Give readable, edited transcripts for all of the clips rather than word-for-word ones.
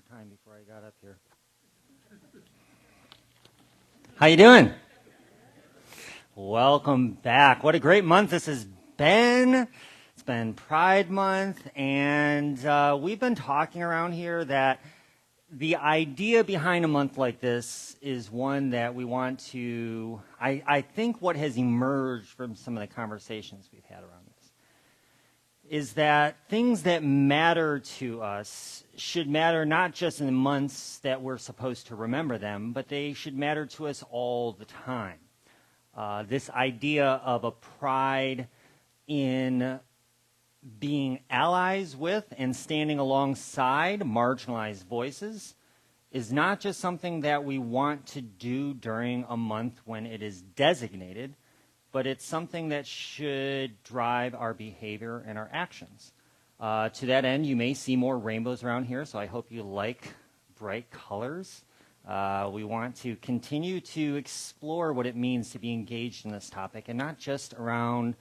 time before I got up here. How you doing? Welcome back. What a great month this has been. It's been Pride Month, and we've been talking around here that the idea behind a month like this is one that we want to, I think what has emerged from some of the conversations we've had around this is that things that matter to us should matter not just in the months that we're supposed to remember them, but they should matter to us all the time. This idea of a pride in being allies with and standing alongside marginalized voices is not just something that we want to do during a month when it is designated, but it's something that should drive our behavior and our actions. To that end, you may see more rainbows around here, so I hope you like bright colors. We want to continue to explore what it means to be engaged in this topic, and not just around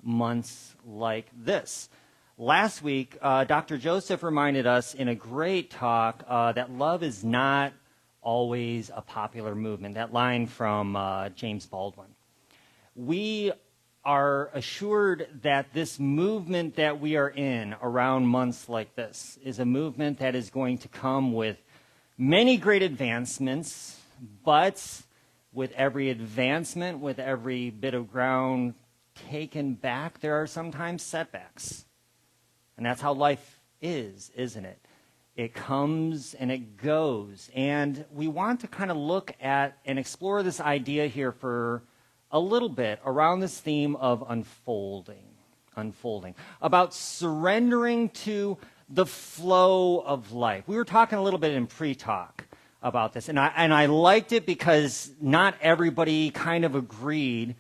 months like this. Last week, Dr. Joseph reminded us in a great talk that love is not always a popular movement. That line from James Baldwin. We are assured that this movement that we are in around months like this is a movement that is going to come with many great advancements, but with every advancement, with every bit of ground taken back, there are sometimes setbacks. And that's how life is, isn't it? It comes and it goes. And we want to kind of look at and explore this idea here for a little bit around this theme of unfolding, about surrendering to the flow of life. We were talking a little bit in pre-talk about this, and I liked it because not everybody kind of agreed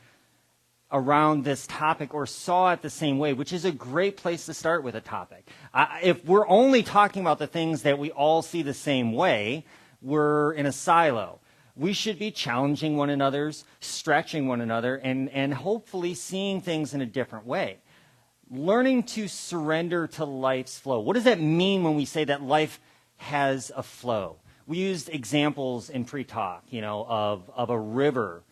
around this topic or saw it the same way, which is a great place to start with a topic. If we're only talking about the things that we all see the same way, we're in a silo. We should be challenging one another, stretching one another, and hopefully seeing things in a different way. Learning to surrender to life's flow. What does that mean when we say that life has a flow? We used examples in pre-talk, of a river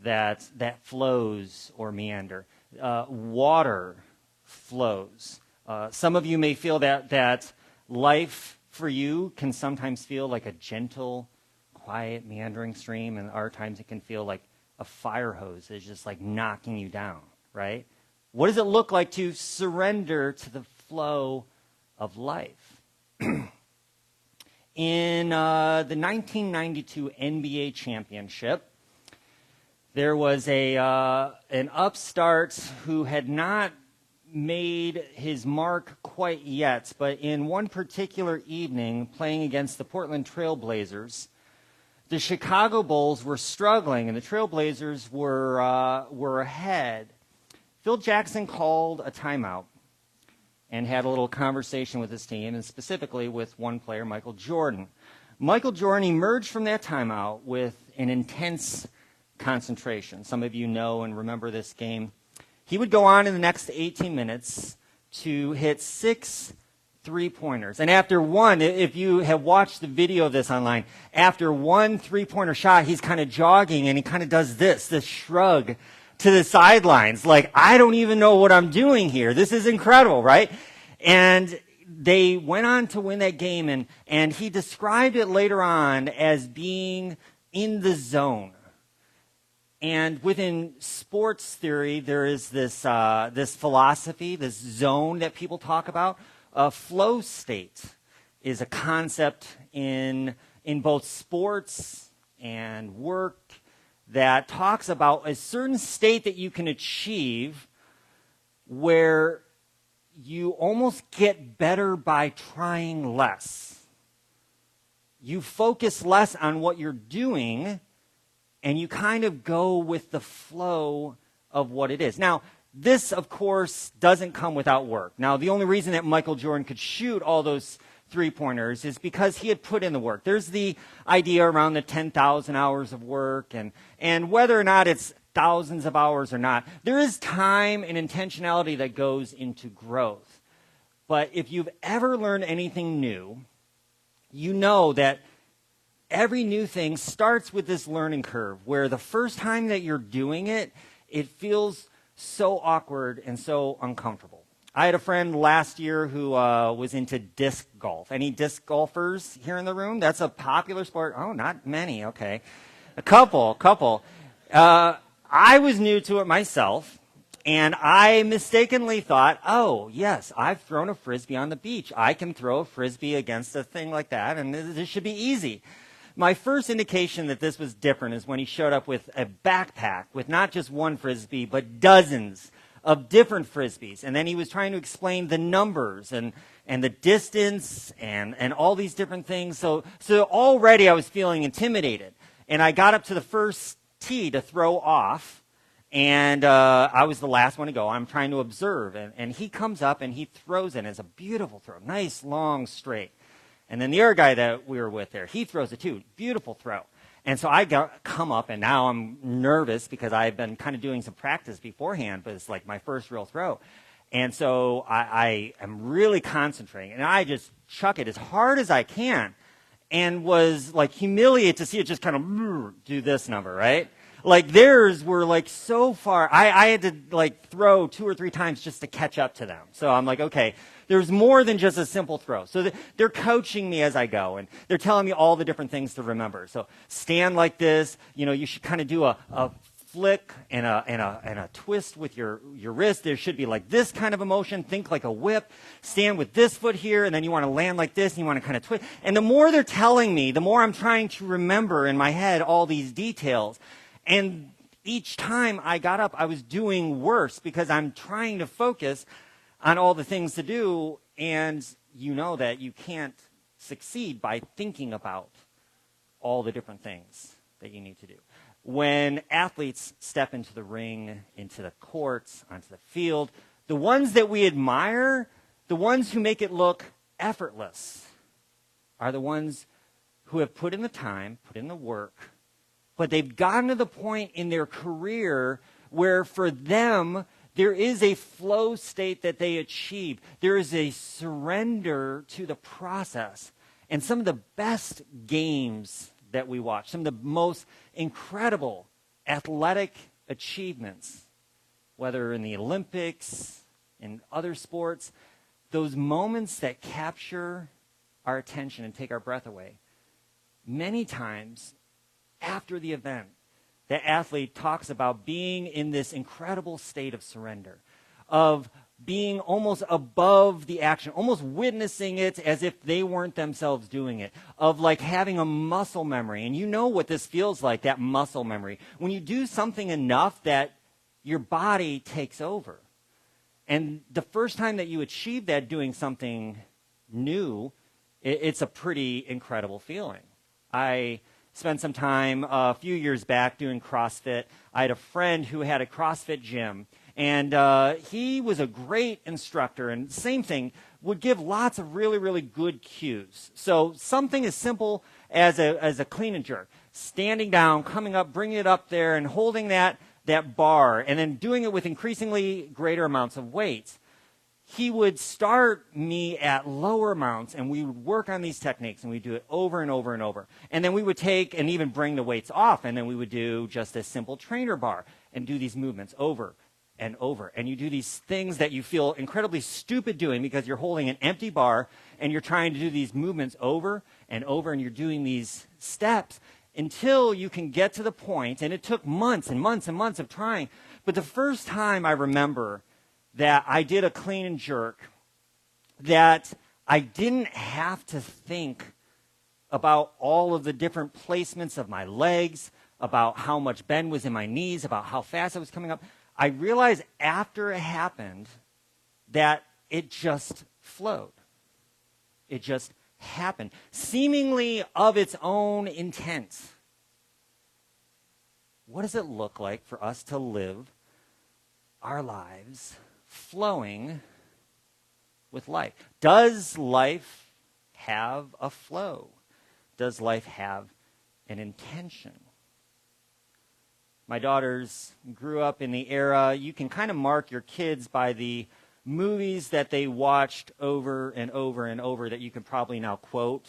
that flows or meander. Water flows. Some of you may feel that life for you can sometimes feel like a gentle, quiet, meandering stream, and other times it can feel like a fire hose is just like knocking you down, right? What does it look like to surrender to the flow of life? In the 1992 NBA championship, there was an upstart who had not made his mark quite yet, but in one particular evening, playing against the Portland Trail Blazers, the Chicago Bulls were struggling, and the Trail Blazers were ahead. Phil Jackson called a timeout and had a little conversation with his team, and specifically with one player, Michael Jordan. Michael Jordan emerged from that timeout with an intense concentration. Some of you know and remember this game. He would go on in the next 18 minutes to hit 6 three-pointers. And after one, if you have watched the video of this online, after one three-pointer shot, he's kind of jogging and he kind of does this shrug to the sidelines. Like, I don't even know what I'm doing here. This is incredible, right? And they went on to win that game, and he described it later on as being in the zone. And within sports theory, there is this philosophy, this zone that people talk about. Flow state is a concept in both sports and work that talks about a certain state that you can achieve where you almost get better by trying less. You focus less on what you're doing, and you kind of go with the flow of what it is. Now, this, of course, doesn't come without work. Now, the only reason that Michael Jordan could shoot all those three-pointers is because he had put in the work. There's the idea around the 10,000 hours of work, and whether or not it's thousands of hours or not, there is time and intentionality that goes into growth. But if you've ever learned anything new, you know that every new thing starts with this learning curve where the first time that you're doing it, it feels so awkward and so uncomfortable. I had a friend last year who was into disc golf. Any disc golfers here in the room? That's a popular sport. Oh, not many. Okay. A couple. I was new to it myself, and I mistakenly thought, oh, yes, I've thrown a Frisbee on the beach. I can throw a Frisbee against a thing like that, and this should be easy. My first indication that this was different is when he showed up with a backpack with not just one Frisbee, but dozens of different Frisbees. And then he was trying to explain the numbers and the distance and all these different things. So already I was feeling intimidated. And I got up to the first tee to throw off, and I was the last one to go. I'm trying to observe. And he comes up and he throws it. It's a beautiful throw, nice, long, straight. And then the other guy that we were with there, he throws it too. Beautiful throw. And so I come up, and now I'm nervous because I've been kind of doing some practice beforehand, but it's like my first real throw. And so I am really concentrating, and I just chuck it as hard as I can, and was like humiliated to see it just kind of do this number, right? Like theirs were like so far. I had to like throw 2 or 3 times just to catch up to them. So I'm like, okay, there's more than just a simple throw. So they're coaching me as I go, and they're telling me all the different things to remember. So stand like this. You know, you should kind of do a flick and a twist with your wrist. There should be like this kind of a motion. Think like a whip. Stand with this foot here, and then you want to land like this, and you want to kind of twist. And the more they're telling me, the more I'm trying to remember in my head all these details. And each time I got up, I was doing worse because I'm trying to focus on all the things to do, and you know that you can't succeed by thinking about all the different things that you need to do. When athletes step into the ring, into the courts, onto the field, the ones that we admire, the ones who make it look effortless, are the ones who have put in the time, put in the work, but they've gotten to the point in their career where for them, there is a flow state that they achieve. There is a surrender to the process. And some of the best games that we watch, some of the most incredible athletic achievements, whether in the Olympics, in other sports, those moments that capture our attention and take our breath away, many times after the event, the athlete talks about being in this incredible state of surrender, of being almost above the action, almost witnessing it as if they weren't themselves doing it, of like having a muscle memory. And you know what this feels like, that muscle memory. When you do something enough that your body takes over. And the first time that you achieve that doing something new, it's a pretty incredible feeling. I spent some time a few years back doing CrossFit. I had a friend who had a CrossFit gym, and he was a great instructor, and same thing, would give lots of really, really good cues. So something as simple as a clean and jerk, standing down, coming up, bringing it up there, and holding that bar, and then doing it with increasingly greater amounts of weights. He would start me at lower amounts, and we would work on these techniques, and we'd do it over and over and over. And then we would take and even bring the weights off, and then we would do just a simple trainer bar and do these movements over and over. And you do these things that you feel incredibly stupid doing because you're holding an empty bar, and you're trying to do these movements over and over, and you're doing these steps until you can get to the point, and it took months and months and months of trying. But the first time I remember that I did a clean and jerk, that I didn't have to think about all of the different placements of my legs, about how much bend was in my knees, about how fast I was coming up. I realized after it happened that it just flowed. It just happened, seemingly of its own intent. What does it look like for us to live our lives flowing with life? Does life have a flow? Does life have an intention? My daughters grew up in the era, you can kind of mark your kids by the movies that they watched over and over and over that you can probably now quote.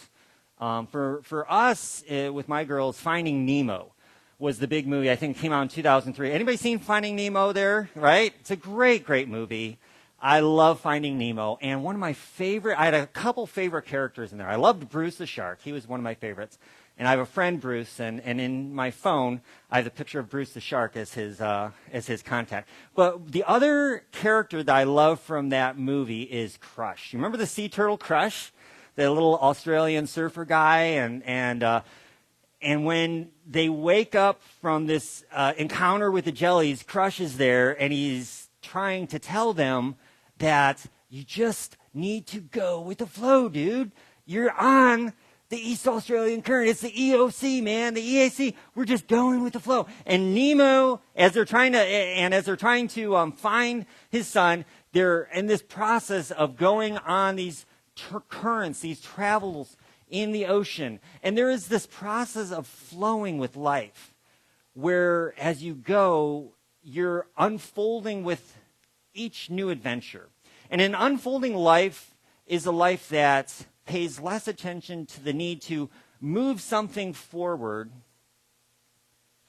For us, with my girls, Finding Nemo was the big movie. I think it came out in 2003. Anybody seen Finding Nemo there, right? It's a great, great movie. I love Finding Nemo. And one of my I had a couple favorite characters in there. I loved Bruce the shark. He was one of my favorites. And I have a friend, Bruce, and in my phone, I have a picture of Bruce the shark as his contact. But the other character that I love from that movie is Crush. You remember the sea turtle Crush? The little Australian surfer guy, and when they wake up from this encounter with the jellies, Crush is there, and he's trying to tell them that you just need to go with the flow, dude. You're on the East Australian Current. It's the EOC, man, the EAC. We're just going with the flow. And Nemo, as they're trying to find his son, they're in this process of going on these currents, these travels in the ocean. And there is this process of flowing with life, where as you go, you're unfolding with each new adventure. And an unfolding life is a life that pays less attention to the need to move something forward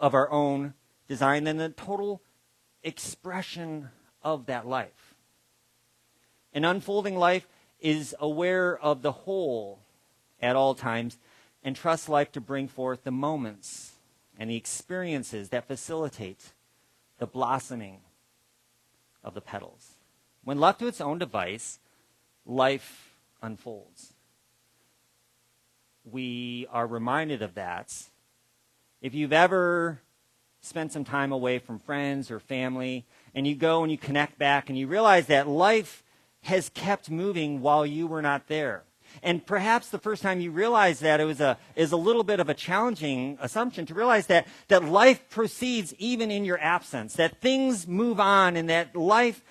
of our own design than the total expression of that life. An unfolding life is aware of the whole at all times and trusts life to bring forth the moments and the experiences that facilitate the blossoming of the petals. When left to its own device, life unfolds. We are reminded of that. If you've ever spent some time away from friends or family, and you go and you connect back and you realize that life has kept moving while you were not there. And perhaps the first time you realize that is a little bit of a challenging assumption to realize that life proceeds even in your absence, that things move on and that life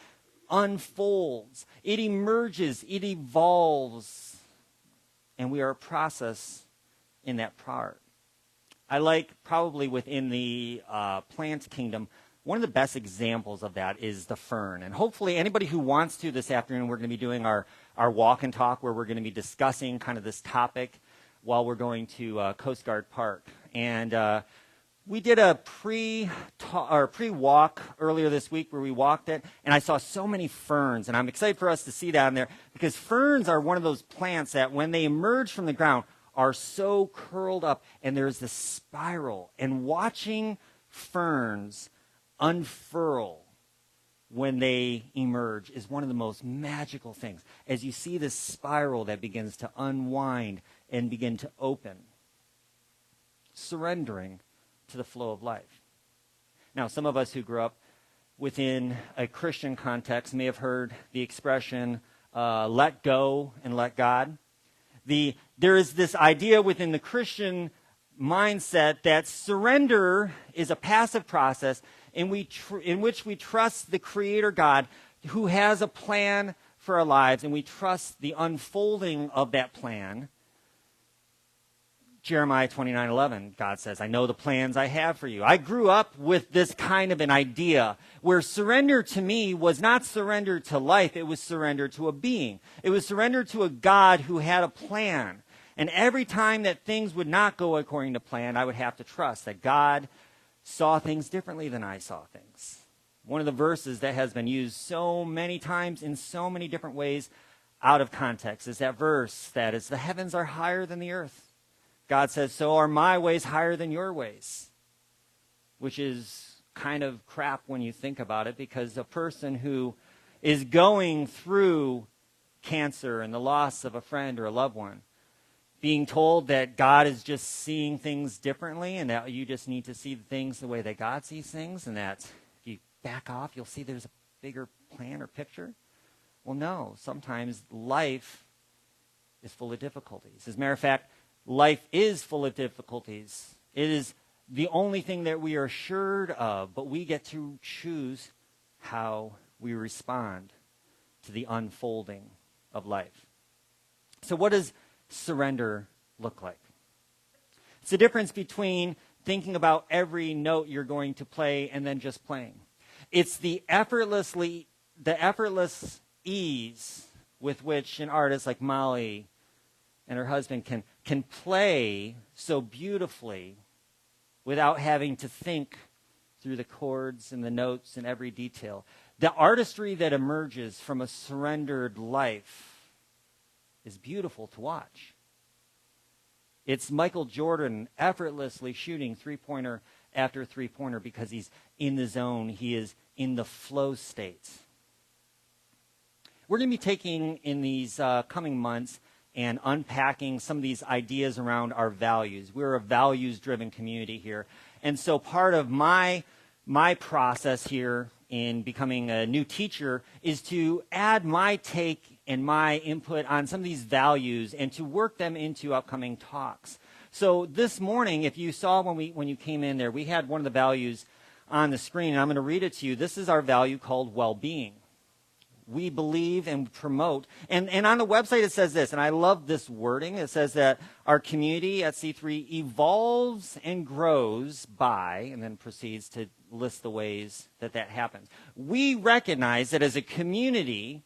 unfolds. It emerges, it evolves, and we are a process in that part. I like probably within the plant kingdom, one of the best examples of that is the fern. And hopefully anybody who wants to this afternoon, we're going to be doing our walk and talk where we're going to be discussing kind of this topic while we're going to Coast Guard Park. And we did a pre-walk earlier this week where we walked it, and I saw so many ferns. And I'm excited for us to see that in there because ferns are one of those plants that when they emerge from the ground are so curled up, and there's this spiral. And watching ferns unfurl when they emerge is one of the most magical things. As you see this spiral that begins to unwind and begin to open, surrendering to the flow of life. Now, some of us who grew up within a Christian context may have heard the expression, let go and let God. There is this idea within the Christian mindset that surrender is a passive process in which we trust the Creator God who has a plan for our lives, and we trust the unfolding of that plan. Jeremiah 29:11, God says, I know the plans I have for you. I grew up with this kind of an idea where surrender to me was not surrender to life, it was surrender to a being. It was surrender to a God who had a plan. And every time that things would not go according to plan, I would have to trust that God saw things differently than I saw things. One of the verses that has been used so many times in so many different ways out of context is that verse that is, the heavens are higher than the earth. God says, so are my ways higher than your ways, which is kind of crap when you think about it, because a person who is going through cancer and the loss of a friend or a loved one, being told that God is just seeing things differently and that you just need to see things the way that God sees things, and that if you back off, you'll see there's a bigger plan or picture. Well, no. Sometimes life is full of difficulties. As a matter of fact, life is full of difficulties. It is the only thing that we are assured of, but we get to choose how we respond to the unfolding of life. So what does surrender look like? It's the difference between thinking about every note you're going to play and then just playing. It's the effortless ease with which an artist like Molly and her husband can can play so beautifully without having to think through the chords and the notes and every detail. The artistry that emerges from a surrendered life is beautiful to watch. It's Michael Jordan effortlessly shooting three-pointer after three-pointer because he's in the zone. He is in the flow state. We're going to be taking in these coming months and unpacking some of these ideas around our values. We're a values-driven community here. And so part of my process here in becoming a new teacher is to add my take and my input on some of these values and to work them into upcoming talks. So this morning, if you saw when you came in there, we had one of the values on the screen, and I'm going to read it to you. This is our value called well-being. We believe and promote, and on the website it says this, and I love this wording. It says that our community at C3 evolves and grows by, and then proceeds to list the ways that happens. We recognize that as a community,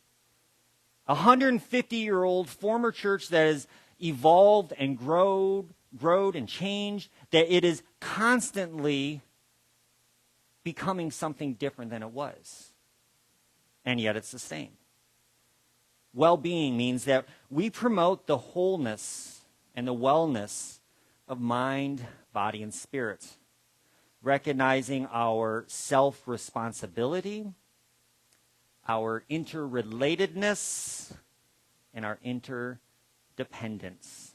a 150-year-old former church that has evolved and growed and changed, that it is constantly becoming something different than it was. And yet it's the same. Well-being means that we promote the wholeness and the wellness of mind, body, and spirit, recognizing our self-responsibility, our interrelatedness, and our interdependence.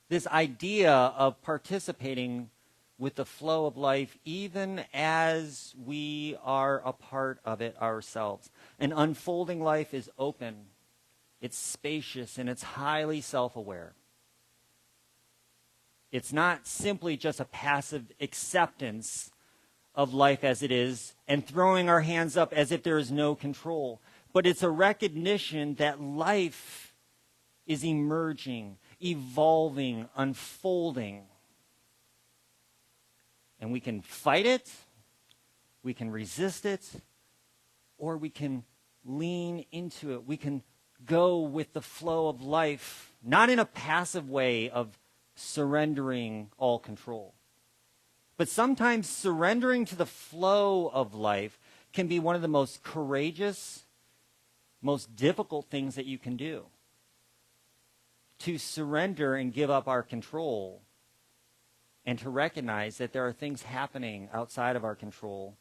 This idea of participating with the flow of life, even as we are a part of it ourselves. An unfolding life is open, it's spacious, and it's highly self-aware. It's not simply just a passive acceptance of life as it is and throwing our hands up as if there is no control, but it's a recognition that life is emerging, evolving, unfolding. And we can fight it, we can resist it, or we can lean into it. We can go with the flow of life, not in a passive way of surrendering all control. But sometimes surrendering to the flow of life can be one of the most courageous, most difficult things that you can do. To surrender and give up our control, and to recognize that there are things happening outside of our control.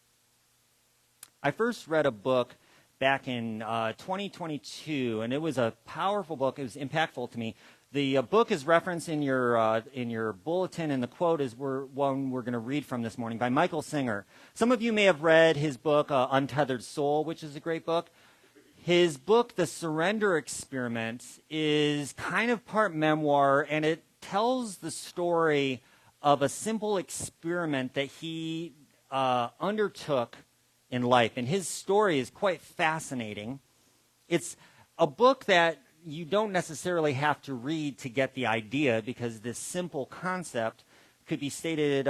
I first read a book back in 2022, and it was a powerful book. It was impactful to me. The book is referenced in your bulletin, and the quote is one we're going to read from this morning by Michael Singer. Some of you may have read his book, Untethered Soul, which is a great book. His book, The Surrender Experiment, is kind of part memoir, and it tells the story of a simple experiment that he undertook in life. And his story is quite fascinating. It's a book that you don't necessarily have to read to get the idea, because this simple concept could be stated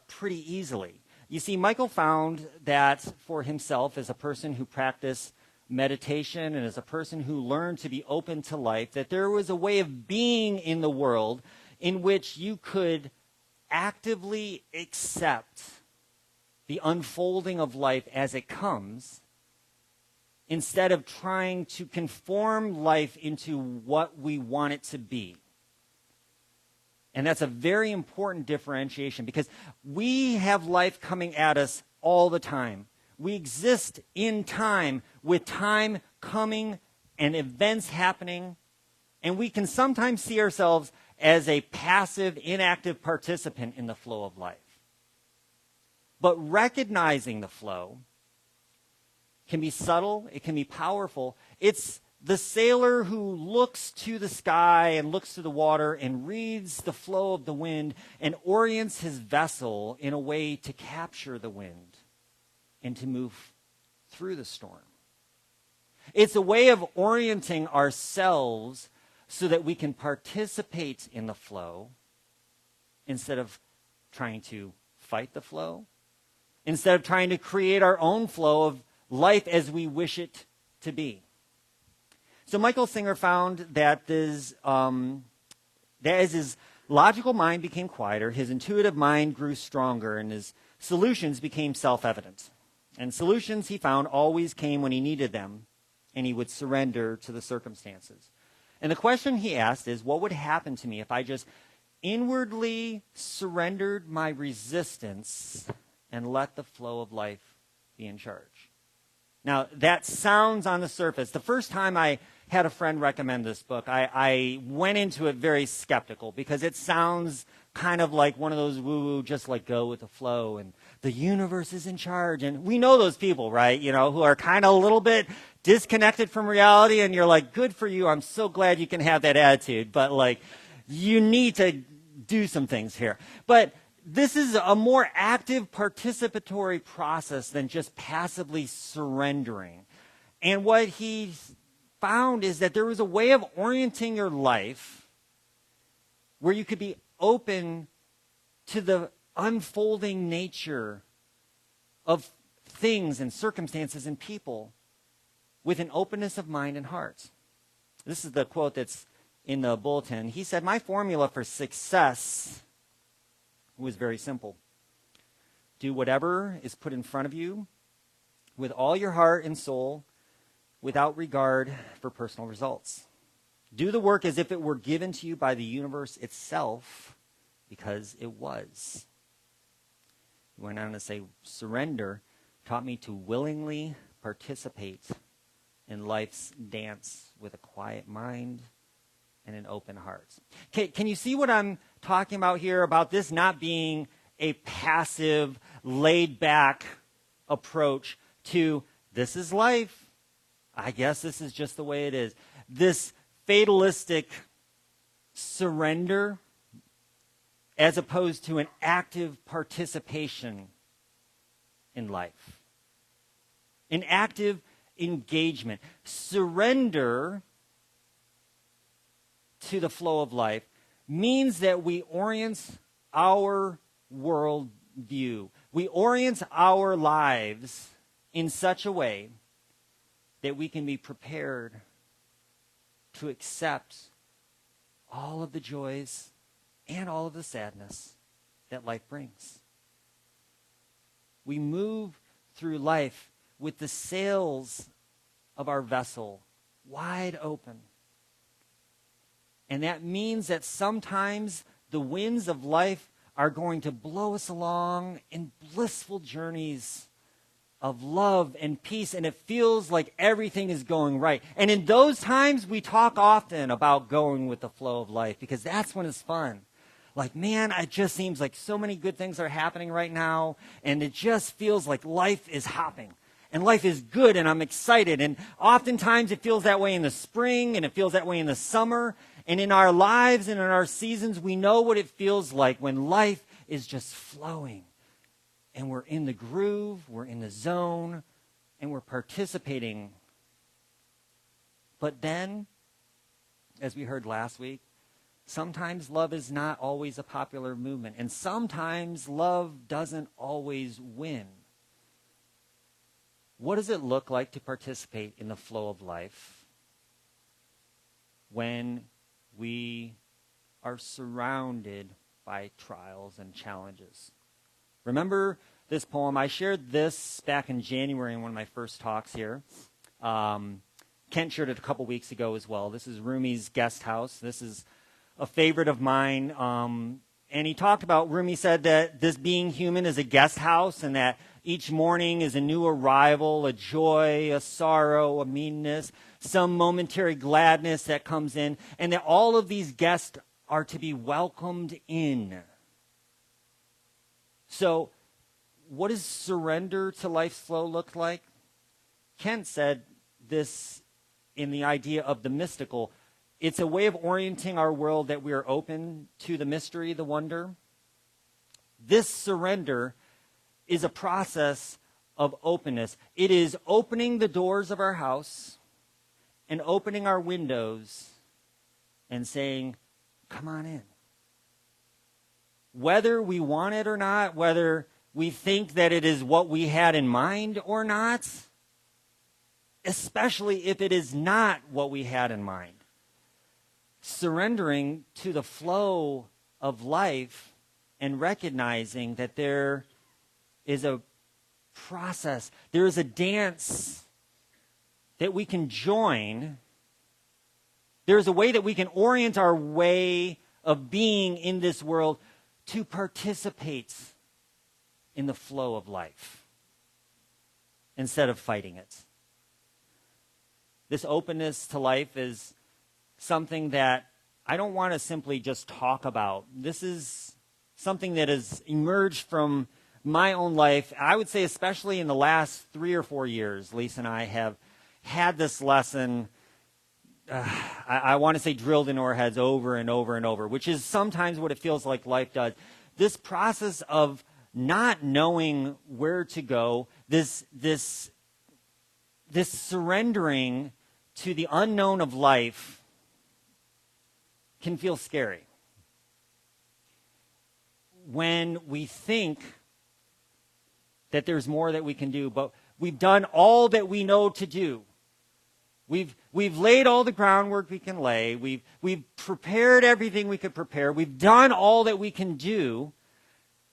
pretty easily. You see, Michael found that for himself, as a person who practiced meditation and as a person who learned to be open to life, that there was a way of being in the world in which you could actively accept the unfolding of life as it comes, instead of trying to conform life into what we want it to be. And that's a very important differentiation, because we have life coming at us all the time. We exist in time, with time coming and events happening, and we can sometimes see ourselves as a passive, inactive participant in the flow of life. But recognizing the flow can be subtle, it can be powerful. It's the sailor who looks to the sky and looks to the water and reads the flow of the wind and orients his vessel in a way to capture the wind and to move through the storm. It's a way of orienting ourselves so that we can participate in the flow instead of trying to fight the flow, instead of trying to create our own flow of life as we wish it to be. So Michael Singer found that that as his logical mind became quieter, his intuitive mind grew stronger, and his solutions became self-evident. And solutions, he found, always came when he needed them, and he would surrender to the circumstances. And the question he asked is, what would happen to me if I just inwardly surrendered my resistance and let the flow of life be in charge? Now, that sounds on the surface. The first time I had a friend recommend this book, I went into it very skeptical because it sounds kind of like one of those woo-woo, just like go with the flow, and the universe is in charge. And we know those people, right, who are kind of a little bit disconnected from reality, and you're like, good for you. I'm so glad you can have that attitude, but you need to do some things here. But this is a more active participatory process than just passively surrendering. And what he found is that there was a way of orienting your life where you could be open to the unfolding nature of things and circumstances and people with an openness of mind and heart. This is the quote that's in the bulletin. He said, "My formula for success was very simple. Do whatever is put in front of you with all your heart and soul without regard for personal results. Do the work as if it were given to you by the universe itself, because it was." He went on to say, "Surrender taught me to willingly participate in life's dance with a quiet mind and an open heart." Can you see what I'm talking about here, about this not being a passive, laid-back approach to this is life, I guess this is just the way it is. This fatalistic surrender as opposed to an active participation in life. An active engagement. Surrender to the flow of life means that we orient our worldview. We orient our lives in such a way that we can be prepared to accept all of the joys and all of the sadness that life brings. We move through life with the sails of our vessel wide open. And that means that sometimes the winds of life are going to blow us along in blissful journeys of love and peace, and it feels like everything is going right. And in those times, we talk often about going with the flow of life, because that's when it's fun. Like, man, it just seems like so many good things are happening right now, and it just feels like life is hopping. And life is good, and I'm excited. And oftentimes it feels that way in the spring, and it feels that way in the summer. And in our lives and in our seasons, we know what it feels like when life is just flowing. And we're in the groove, we're in the zone, and we're participating. But then, as we heard last week, sometimes love is not always a popular movement. And sometimes love doesn't always win. What does it look like to participate in the flow of life when we are surrounded by trials and challenges? Remember this poem? I shared this back in January in one of my first talks here. Kent shared it a couple weeks ago as well. This is Rumi's Guest House. This is a favorite of mine. And he talked about, Rumi said that this being human is a guest house, and that each morning is a new arrival, a joy, a sorrow, a meanness, some momentary gladness that comes in, and that all of these guests are to be welcomed in. So, what does surrender to life's flow look like? Kent said this in the idea of the mystical. It's a way of orienting our world that we are open to the mystery, the wonder. This surrender is a process of openness. It is opening the doors of our house and opening our windows and saying, come on in. Whether we want it or not, whether we think that it is what we had in mind or not, especially if it is not what we had in mind. Surrendering to the flow of life and recognizing that there is a process, there is a dance that we can join. There's a way that we can orient our way of being in this world to participate in the flow of life instead of fighting it. This openness to life is something that I don't want to simply just talk about. This is something that has emerged from my own life. I would say especially in the last 3 or 4 years, Lisa and I have had this lesson, I want to say drilled into our heads over and over and over, which is sometimes what it feels like life does. This process of not knowing where to go, this surrendering to the unknown of life can feel scary. When we think that there's more that we can do, but we've done all that we know to do. We've laid all the groundwork we can lay. We've prepared everything we could prepare. We've done all that we can do.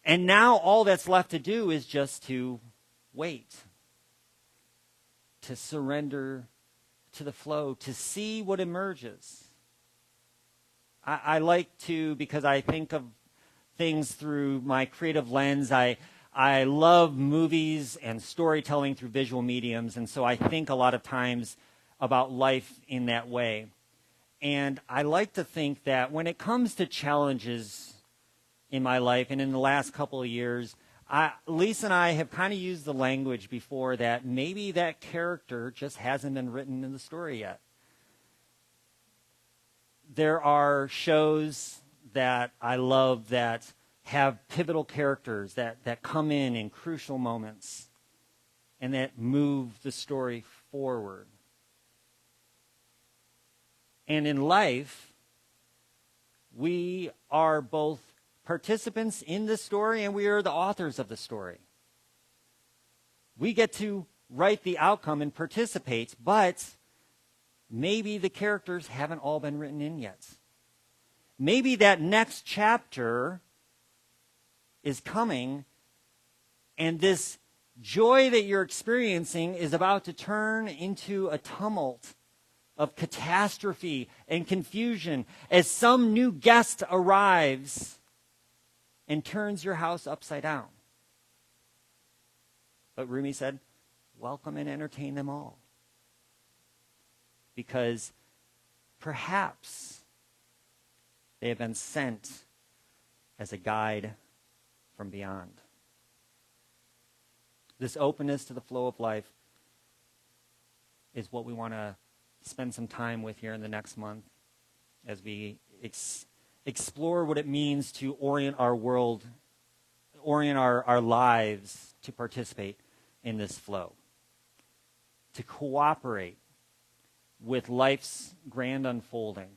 And now all that's left to do is just to wait, to surrender to the flow, to see what emerges. I like to, because I think of things through my creative lens, I love movies and storytelling through visual mediums, and so I think a lot of times about life in that way. And I like to think that when it comes to challenges in my life and in the last couple of years, Lisa and I have kind of used the language before that maybe that character just hasn't been written in the story yet. There are shows that I love that have pivotal characters that come in crucial moments and that move the story forward. And in life, we are both participants in the story and we are the authors of the story. We get to write the outcome and participate, but maybe the characters haven't all been written in yet. Maybe that next chapter is coming, and this joy that you're experiencing is about to turn into a tumult of catastrophe and confusion as some new guest arrives and turns your house upside down. But Rumi said, welcome and entertain them all. Because perhaps they have been sent as a guide from beyond. This openness to the flow of life is what we want to spend some time with here in the next month as we explore what it means to orient our world, orient our lives to participate in this flow, to cooperate with life's grand unfolding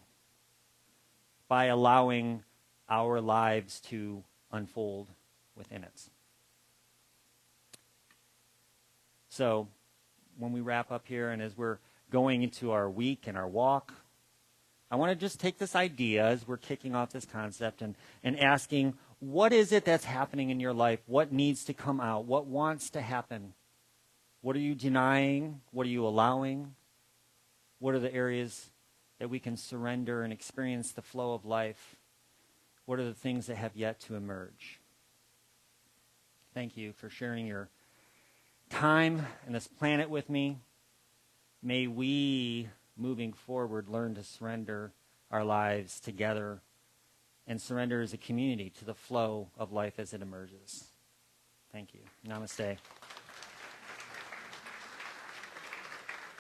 by allowing our lives to unfold within it. So when we wrap up here and as we're going into our week and our walk, I want to just take this idea as we're kicking off this concept and asking, what is it that's happening in your life? What needs to come out? What wants to happen? What are you denying? What are you allowing? What are the areas that we can surrender and experience the flow of life? What are the things that have yet to emerge? Thank you for sharing your time and this planet with me. May we, moving forward, learn to surrender our lives together and surrender as a community to the flow of life as it emerges. Thank you. Namaste.